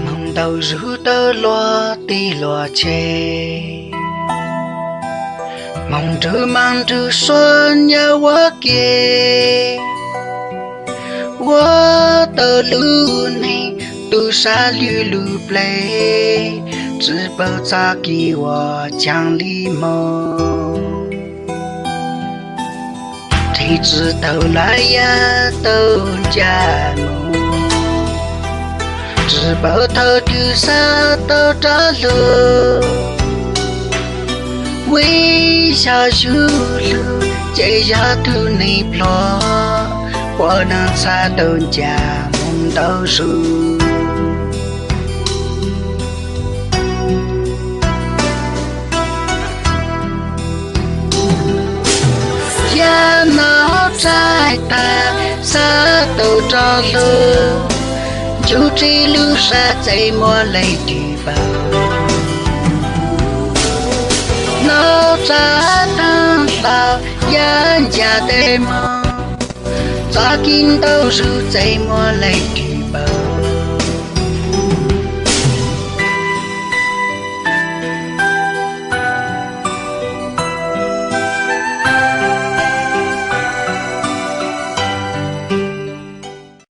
梦到如的落地落切，梦着顺呀我给，我的路内都沙绿路play，只保咋给我讲礼貌。谁知道来呀都家梦，只保头丢啥都着路，微笑修路，这下头内plot，我能擦到家梦到手。呀，脑在大，啥都着路，就这路上再没累的吧。脑在等到人家的梦，咋见到手再没累的吧。